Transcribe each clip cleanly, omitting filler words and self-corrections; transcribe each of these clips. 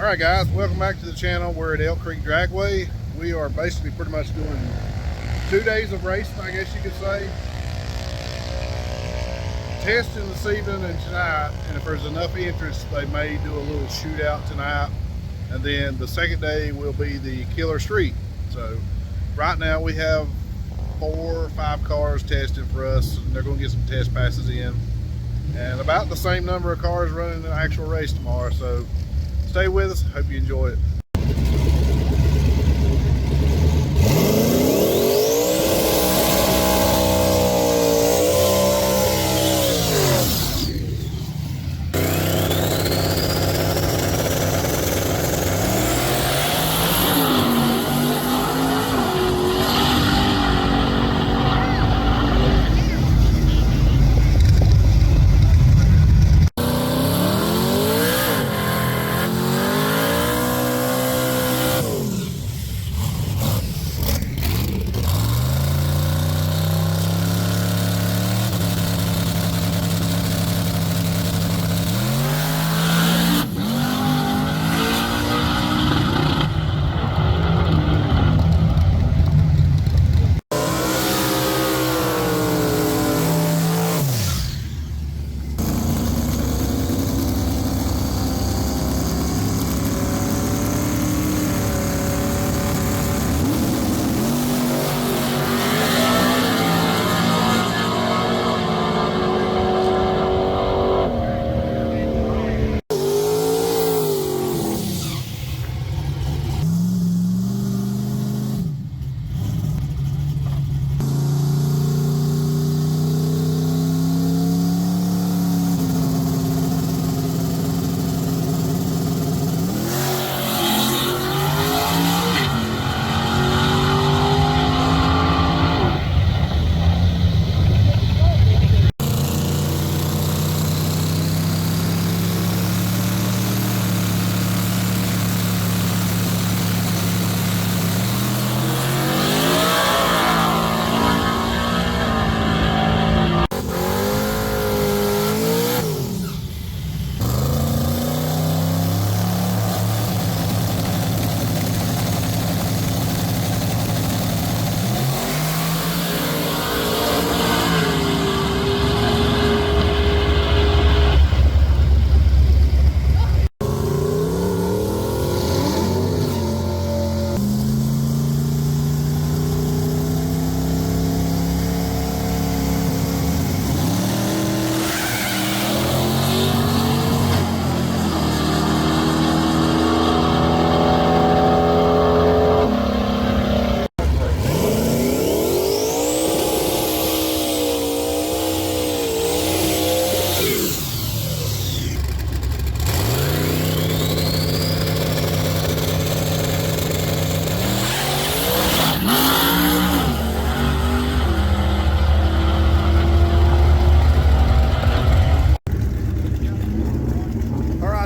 Alright guys, welcome back to the channel. We're at Elk Creek Dragway. We are basically pretty much doing 2 days of racing, I guess you could say. Testing this evening and tonight, and if there's enough interest, they may do a little shootout tonight. And then the second day will be the Killer Street. So right now we have 4 or 5 cars testing for us, and they're going to get some test passes in. And about the same number of cars running the actual race tomorrow. So stay with us. Hope you enjoy it.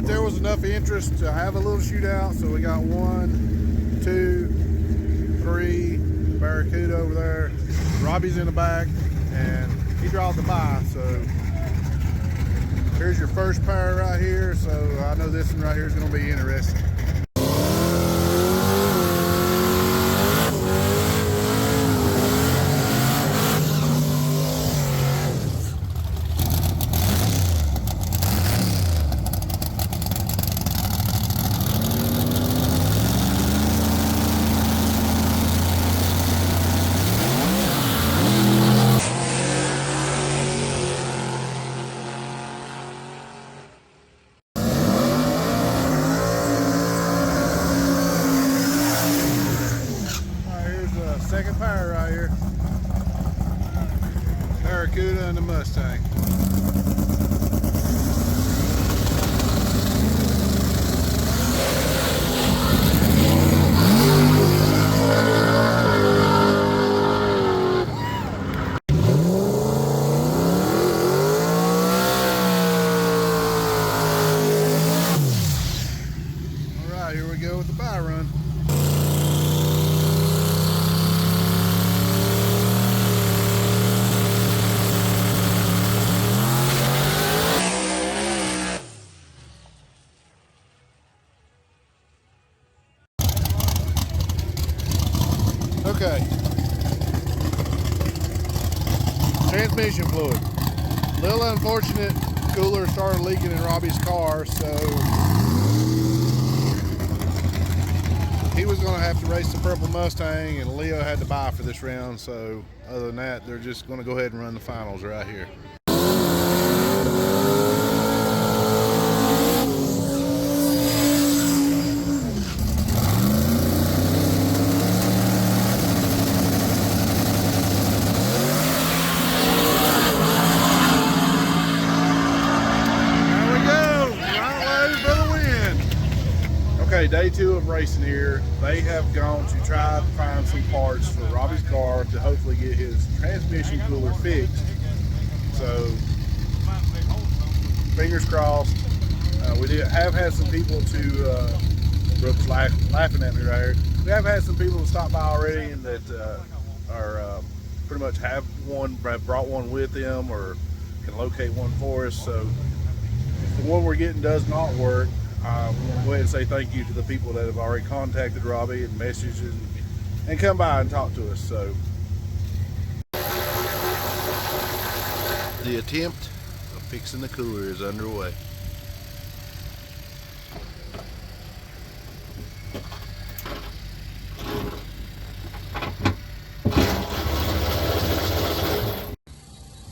There was enough interest to have a little shootout, so we got 1, 2, 3 Barracuda over there. Robbie's in the back, and he dropped the buy. So here's your first pair right here. So I know this one right here is going to be interesting. Second pair right here. Barracuda and the Mustang. All right, here we go with the buy run. transmission fluid. Little unfortunate, cooler started leaking in Robbie's car, so he was going to have to race the purple Mustang, and Leo had to buy for this round. So other than that, they're just going to go ahead and run the finals right here. Okay, day 2 of racing here. They have gone to try to find some parts for Robbie's car to hopefully get his transmission cooler fixed. So, fingers crossed. We have had some people to, Brooke's laughing at me right here. We have had some people to stop by already and that are pretty much have brought one with them or can locate one for us. So, if the one we're getting does not work, I want to go ahead and say thank you to the people that have already contacted Robbie and messaged and come by and talk to us. So the attempt of fixing the cooler is underway.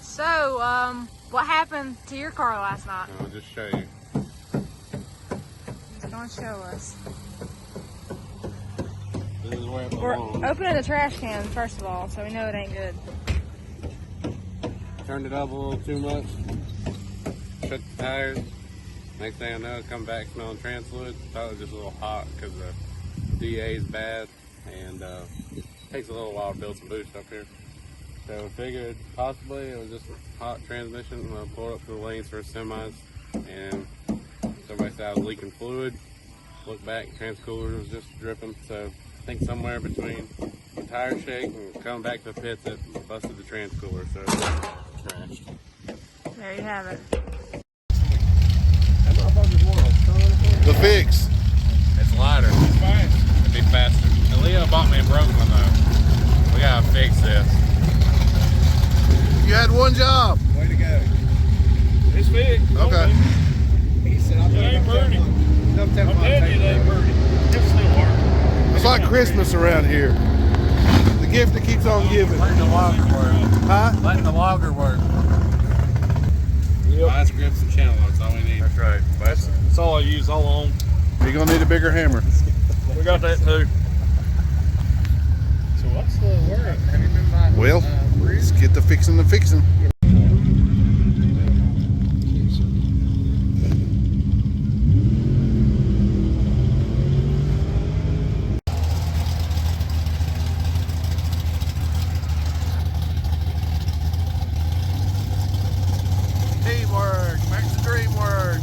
So, what happened to your car last night? I'll just show you. Don't show us. This is where it We're belongs. opening the trash can first of all, so we know it ain't good. Turned it up a little too much. Shut the tires. Next thing I know, come back smelling trans fluid. Thought it was just a little hot because the DA is bad and it takes a little while to build some boost up here. So I figured possibly it was just a hot transmission. I pulled up to the lanes for semis and somebody said I was leaking fluid. Looked back, trans cooler was just dripping. So I think somewhere between the tire shake and coming back to the pits, it busted the trans cooler. So it's trashed. There you have it. the fix. It's lighter. It's fine. It'd be faster. And Leo bought me a broken one though. We gotta fix this. You had one job. Way to go. It's fixed. Okay. He said, I'm It ain't burning. I'm I'm telling you, it ain't burning. It's still working. It's like Christmas around here. The gift that keeps on giving. Letting the logger work. Huh? Letting the logger work. Vice grips and channel locks, all we need. That's right. That's all I use all along. You're gonna need a bigger hammer. We got that too. So what's the word? Have you been by Well, let's get the fixing. Teamwork makes the dream work.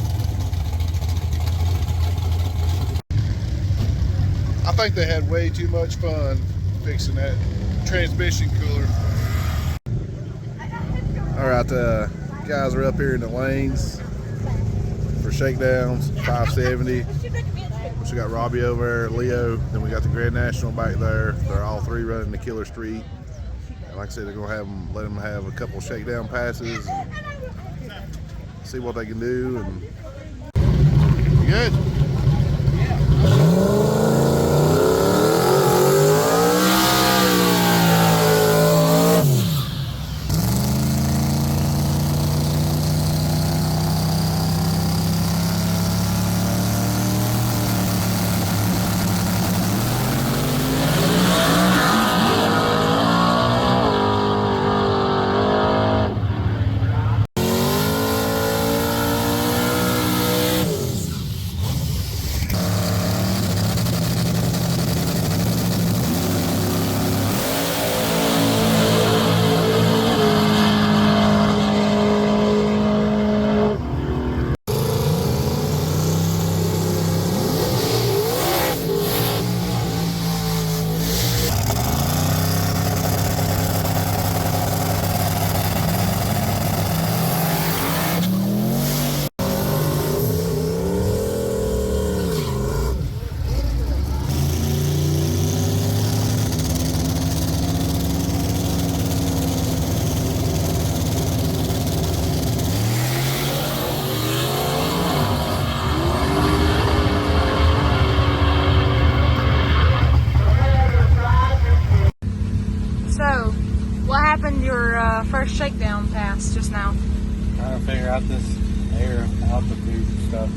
I think they had way too much fun fixing that transmission cooler. All right, guys are up here in the lanes for shakedowns, 570. We got Robbie over there, Leo, then we got the Grand National back there. They're all three running the Killer Street. And like I said, they're gonna let them have a couple shakedown passes and see what they can do. And you good? just now? Trying to figure out this air altitude stuff.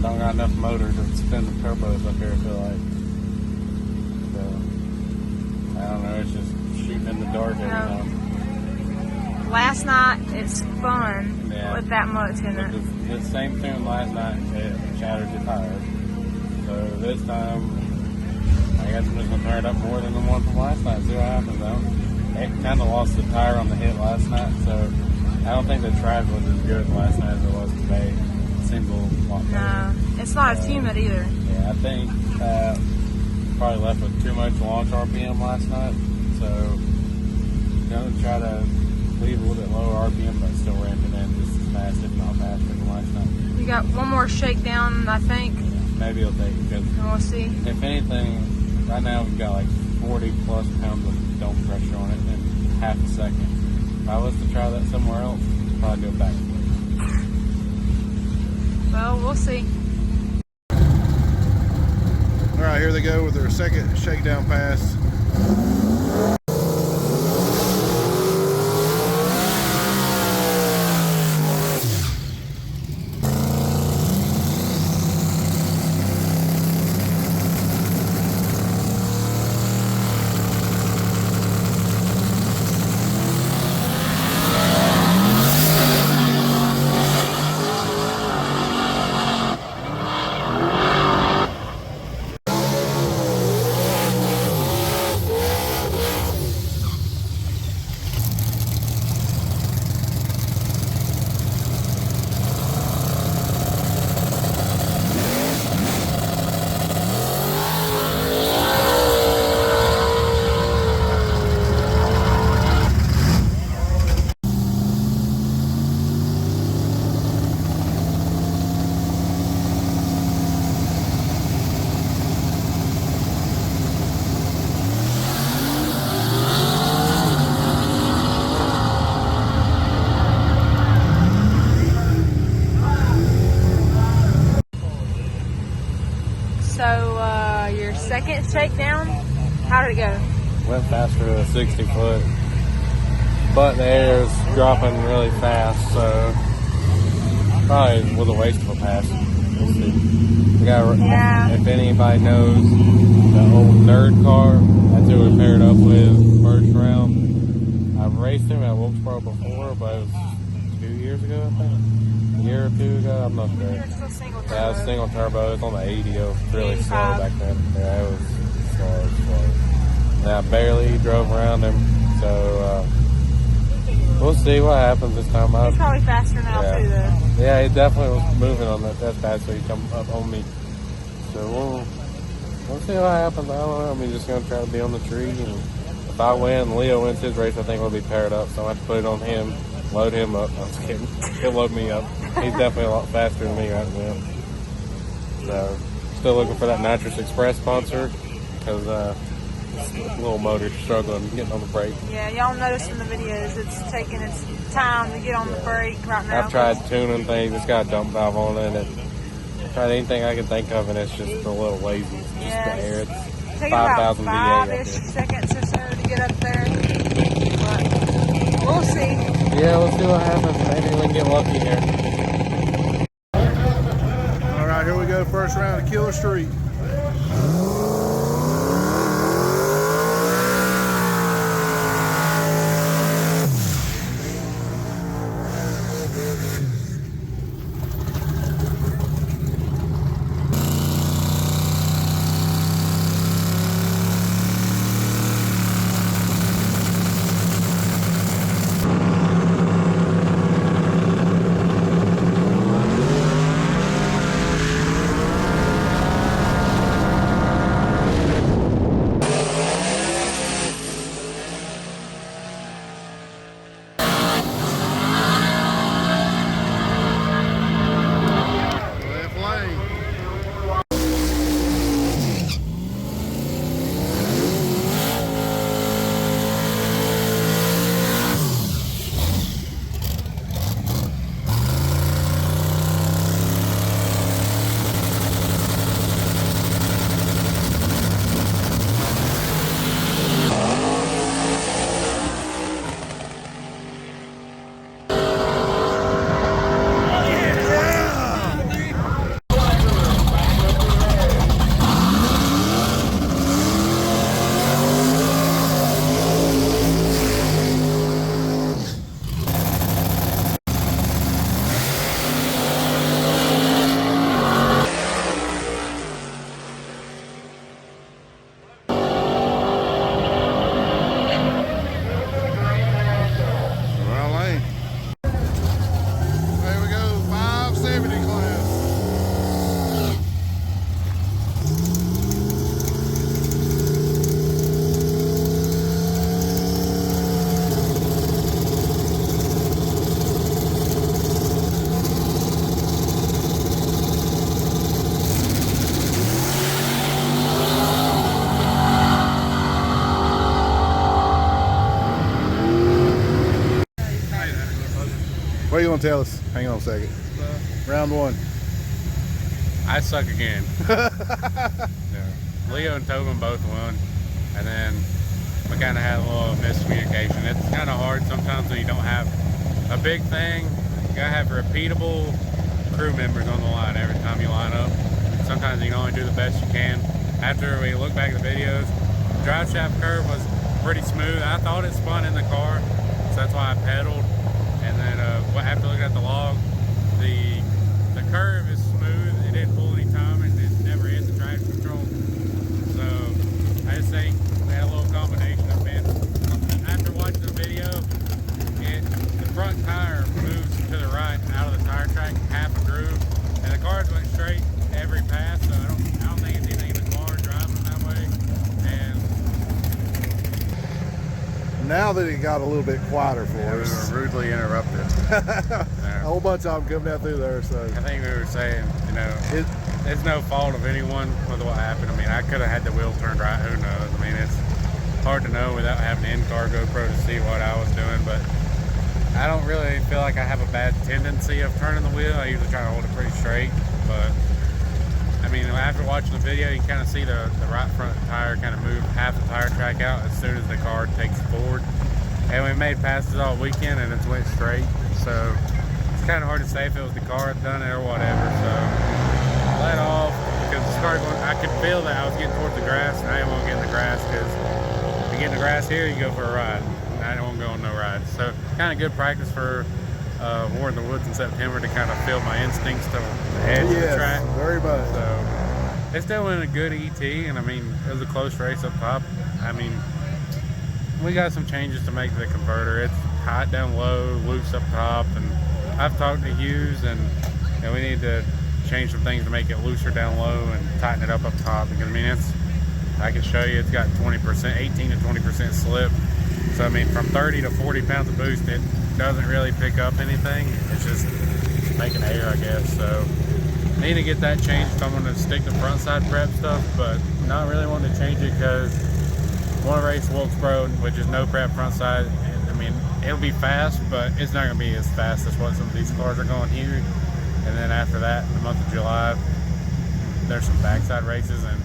Don't got enough motor to spin the turbos up here, I feel like. So, I don't know, it's just shooting in the dark every time. Last night it spun Yeah. with that much in it. The same tune last night, it shattered the tires. So this time, I guess I'm just going to turn it up more than the one from last night. See what happens. It kind of lost the tire on the hit last night, so I don't think the track was as good last night as it was today. It seems a lot better. No, it's not as humid either. Yeah, I think probably left with too much launch RPM last night, so going to try to leave a little bit lower RPM, but still ramping in just as fast, if not faster than last night. You got one more shakedown, I think, Maybe it'll take it, because and we'll see. if anything, right now we've got like 40 plus pounds of dome pressure on it in half a second. If I was to try that somewhere else, I'd probably do it back. Well, we'll see. All right, here they go with their second shakedown pass. So, your second shakedown, how did it go? Went faster than a 60 foot, but the air is dropping really fast, so probably was a waste of a pass. We'll see. We got, Yeah. If anybody knows the old nerd car, that's who we paired up with first round. I've raced him at Wilkesboro before, but it was 2 years ago, I think. A year or two ago, I'm not sure. It's still single turbo. Yeah, it was single turbo. It was on the 80. It was really slow 85. back then. Yeah, it was slow. And I barely drove around him, so we'll see what happens this time out. He's probably faster now Yeah. too, though. Yeah, he definitely was moving on that fast, so he come up on me. So we'll see what happens. I don't know. I'm just gonna try to be on the tree, and if I win, Leo wins his race, I think we'll be paired up. So I have to put it on him, load him up. I'm just kidding. He'll load me up. He's definitely a lot faster than me right now. So still looking for that Nitrous Express sponsor, because little motor's struggling getting on the brake. Yeah, y'all notice in the videos it's taking its time to get on the brake right now. I've tried tuning things. It's got a dump valve on it. And tried anything I can think of, and it's just a little lazy. It's just Yeah, the air. It's Take about 5,000 VA up there. 5-ish seconds or so to get up there. But we'll see. Yeah, let's see what happens. Maybe we can get lucky here. All right, here we go. First round of Killer Street. What are you gonna tell us? Hang on a second. Round one. I suck again. Yeah. Leo and Tobin both won, and then we kind of had a little miscommunication. It's kind of hard sometimes when you don't have a big thing. You gotta have repeatable crew members on the line every time you line up. Sometimes you can only do the best you can. After we look back at the videos, the drive shaft curve was pretty smooth. I thought it spun in the car, so that's why I pedaled. And then after looking at the log, the curve is smooth. It didn't pull any time, and it never hit the traction control. So I just think we had a little combination of it. After watching the video, the front tire moves to the right out of the tire track, half a groove, and the cars went straight every pass. So I don't think it's anything in the car driving that way. And Now that it got a little bit quieter for we us, were rudely interrupted. a whole bunch of them coming out through there. So I think we were saying, it's no fault of anyone with what happened. I mean, I could have had the wheel turned right. Who knows? I mean, it's hard to know without having an in-car GoPro to see what I was doing. But I don't really feel like I have a bad tendency of turning the wheel. I usually try to hold it pretty straight. But I mean, after watching the video, you can kind of see the right front tire kind of move half the tire track out as soon as the car takes forward. And we made passes all weekend, and it went straight. So it's kind of hard to say if it was the car that done it or whatever. So let off because the car going. I could feel that I was getting towards the grass, and I didn't want to get in the grass because if you get in the grass here, you go for a ride. And I don't want to go on no ride. So kind of good practice for more in the woods in September to kind of feel my instincts to the edge of the track. Very much. So it's still in a good ET, and I mean it was a close race up top. I mean we got some changes to make to the converter. It's hot down low, loose up top, and I've talked to Hughes, and we need to change some things to make it looser down low and tighten it up top because I mean I can show you it's got 20%, 18 to 20% slip. So I mean from 30 to 40 pounds of boost, it doesn't really pick up anything. It's just making air, I guess. So need to get that changed. I'm gonna stick to front side prep stuff, but not really wanting to change it because I want to race Wilkesboro, which is no prep front side. And, I mean, it'll be fast, but it's not gonna be as fast as what some of these cars are going here. And then after that, in the month of July, there's some backside races, and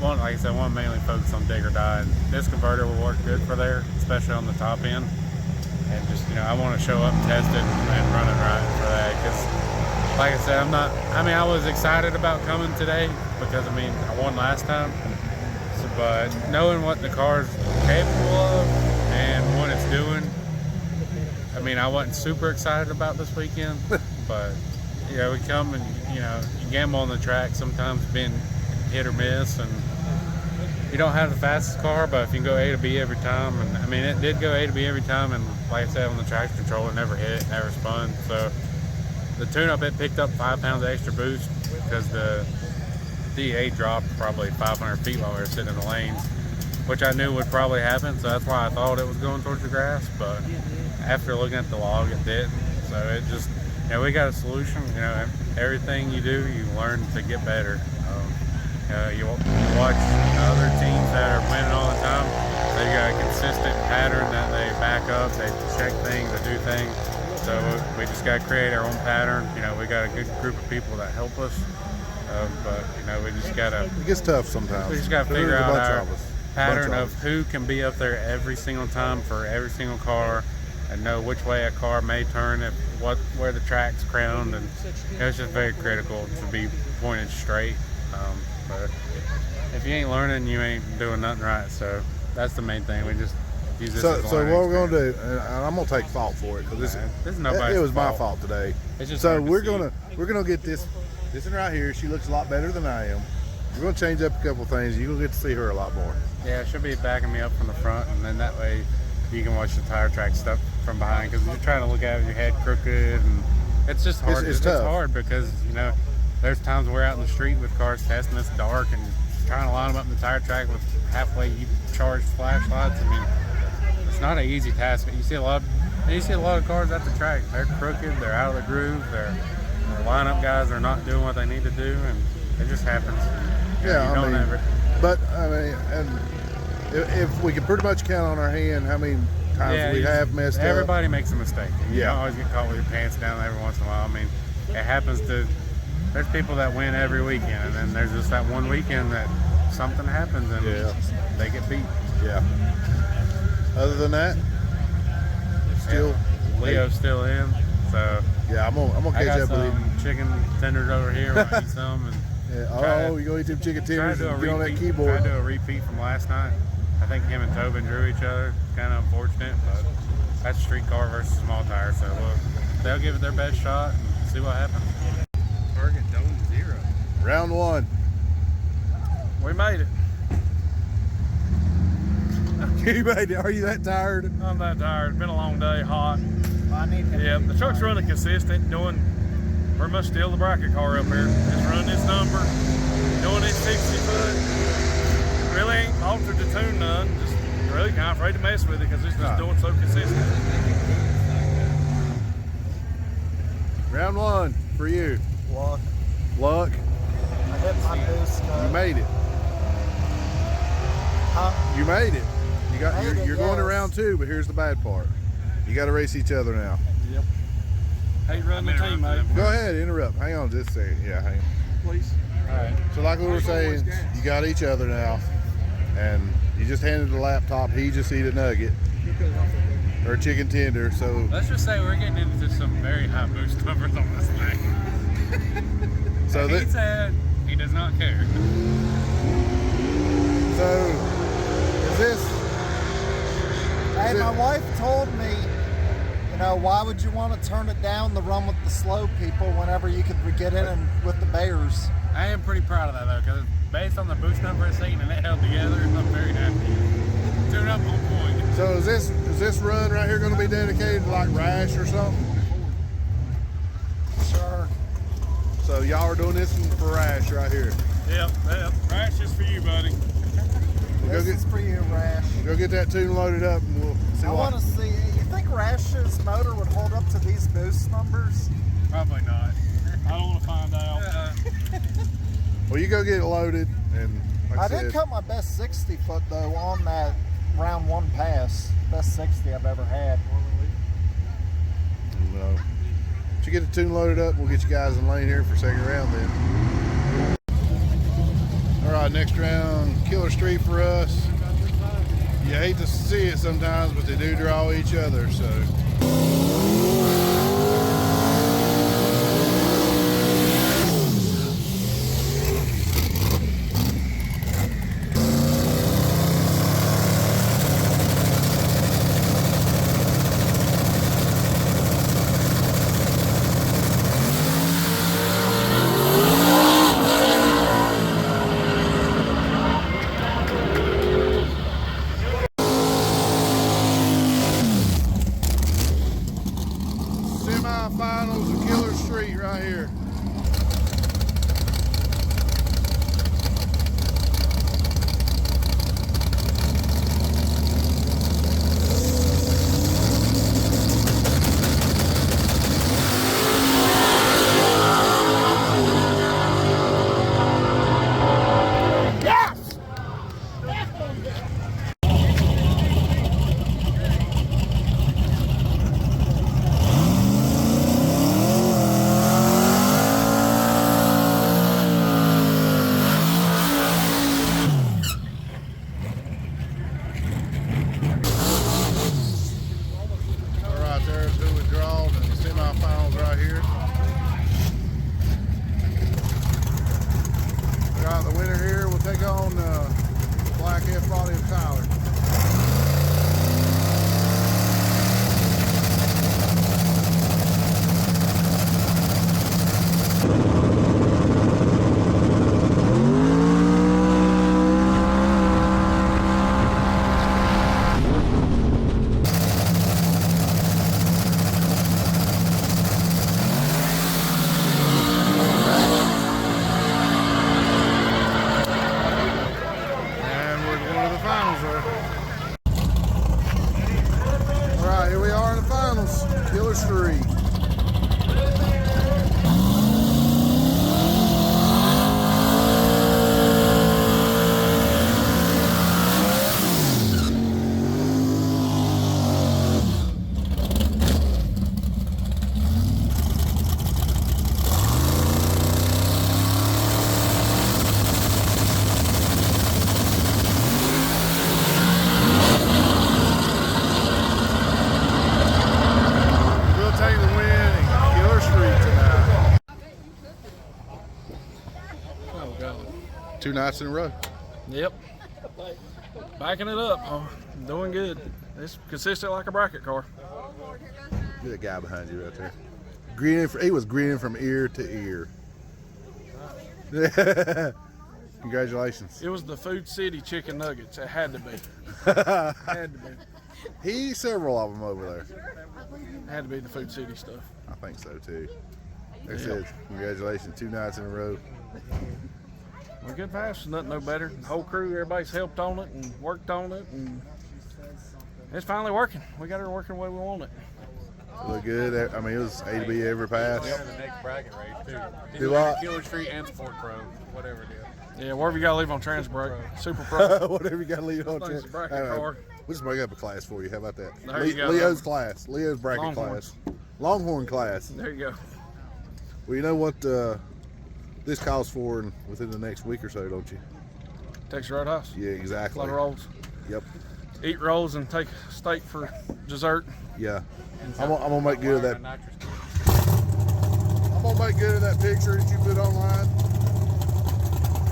one, like I said, one mainly focused on dig or die. And this converter will work good for there, especially on the top end. And just, I want to show up and test it and run it right for that. Because, like I said, I was excited about coming today because, I won last time. So, but knowing what the car's capable of and what it's doing, I wasn't super excited about this weekend. But, we come and, you gamble on the track, sometimes being hit or miss. And you don't have the fastest car, but if you can go A to B every time, and it did go A to B every time, and like I said, on the traction control, it never hit, it never spun. So the tune-up, it picked up 5 pounds of extra boost because the DA dropped probably 500 feet while we were sitting in the lanes, which I knew would probably happen, so that's why I thought it was going towards the grass. But after looking at the log, it didn't. So it just, we got a solution. Everything you do, you learn to get better. You watch other teams that are winning all the time. They got a consistent pattern that they back up. They check things, they do things. So we just got to create our own pattern. We got a good group of people that help us. But we just got to. It gets tough sometimes. We just got to figure out our pattern of who can be up there every single time for every single car, and know which way a car may turn, where the track's crowned, and it's just very critical to be pointed straight. But if you ain't learning, you ain't doing nothing right. So that's the main thing. We just use this. So what we're gonna do, and I'm gonna take fault for it because it was my fault today. It's just so we're gonna get this one right here. She looks a lot better than I am. We're gonna change up a couple things. You'll get to see her a lot more. Yeah, she'll be backing me up from the front, and then that way you can watch the tire track stuff from behind. Because you're trying to look at it with your head crooked, and it's just hard. It's tough. It's hard because there's times we're out in the street with cars testing. It's dark and trying to line them up in the tire track with halfway charged flashlights. It's not an easy task. You see a lot of cars at the track. They're crooked. They're out of the groove. Their lineup guys are not doing what they need to do, and it just happens. And if we can pretty much count on our hand how many times we have messed everybody makes a mistake. You Yeah. don't always get caught with your pants down every once in a while. I mean, it happens to. There's people that win every weekend, and then there's just that one weekend that something happens and they get beat. up. Yeah. Other than that, still Leo's still in, so yeah. I'm gonna I catch got up with him. some chicken tenders over here. I'll eat some and Yeah. Oh, you gonna eat them chicken try to tenders do a and get on that repeat. keyboard. Try to do a repeat from last night. I think him and Tobin drew each other. Kind of unfortunate, but that's streetcar versus small tire, so they'll give it their best shot and see what happens. Target dome 0. Round 1. We made it. You made it. Are you that tired? I'm that tired. It's been a long day, hot. I need to. Yeah, the truck's running consistent, doing pretty much still the bracket car up here. Just running its number, doing its 60 foot. Really ain't altered the tune none. Just really kind of afraid to mess with it because it's just doing so consistent. Round 1 for you. Luck. Luck. I hit my boost. You made it. Huh? You made it. You got. Made it, You're going to yes. round 2, but here's the bad part. You got to race each other now. Yep. Hate running the team, mate. Go ahead, interrupt. Hang on just a second. Yeah, hang on. Please. All right. So like we were saying, you got each other now, and you just handed the laptop. He just eat a nugget or a chicken tender. So Let's just say we're getting into some very high boost numbers on this thing. so He that said he does not care. so is this? Hey, Is it- my wife told me, you know, why would you want to turn it down the run with the slow people whenever you could get in and with the bears? I am pretty proud of that though, because based on the boost number it's seen and it held together, I'm very happy. Tune up on point. So is this run right here going to be dedicated to like Rash or something? Sure. So y'all are doing this one for Rash right here. Yep. Rash is for you, buddy. Go This is get for you, Rash. that tune loaded up, and we'll see I what. want to see. You think Rash's motor would hold up to these boost numbers? Probably not. I don't want to find out. Well, you go get it loaded, and like I said, did cut my best 60 foot though on that round 1 pass. Best 60 I've ever had. once you get the tune loaded up, we'll get you guys in lane here for second round then. All right, next round, Killer Street for us. You hate to see it sometimes, but they do draw each other, so. Semi-finals of Killer Street right here. 2 nights in a row. Yep. Backing it up. Oh, doing good. It's consistent like a bracket car. Look at that guy behind you right there. Grinning. He was grinning from ear to ear. Congratulations. It was the Food City chicken nuggets. It had to be. Had to be. He several of them over there. Had to be the Food City stuff. I think so too. Like I said, congratulations, 2 nights in a row. Well, good pass. Nothing no better. The whole crew, everybody's helped on it and worked on it, and it's finally working. We got her working the way we want it. Look good. I mean, it was A to B every pass. We have the next bracket race too. Do what? Killer Street and Sport Pro, whatever it is. Yeah, wherever you gotta leave on trans break. Super Pro. Whatever you got to leave on. Thing's a bracket car. We'll just make up a class for you. How about that? There you go. Leo's class. Leo's bracket Longhorns. class. Longhorn class. There you go. Well, you know what this calls for within the next week or so, don't you? Texas Roadhouse. Yeah, A exactly. lot of rolls. Yep. Eat rolls and take steak for dessert. Yeah. I'm gonna make good of that. I'm gonna make good of that picture that you put online.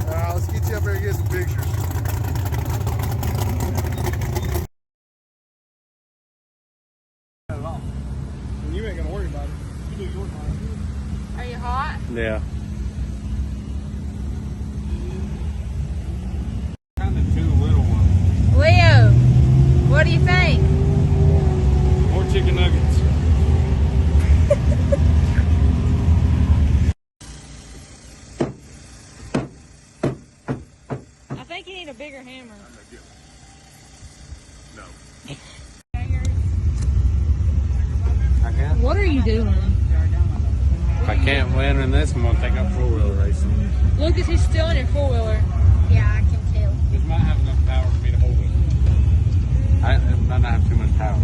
Let's get you up here and get some pictures. You ain't gonna worry about it. You do your part. Are you hot? Yeah. Kind of 2 little ones. Leo, what do you think? More chicken nuggets. I think you need a bigger hammer. No. I guess. What are you doing? If I can't win in this, I'm gonna take up 4-wheel racing. Lucas, he's still in your 4-wheeler. Yeah, I can tell. This might have enough power for me to hold it. It might not have too much power.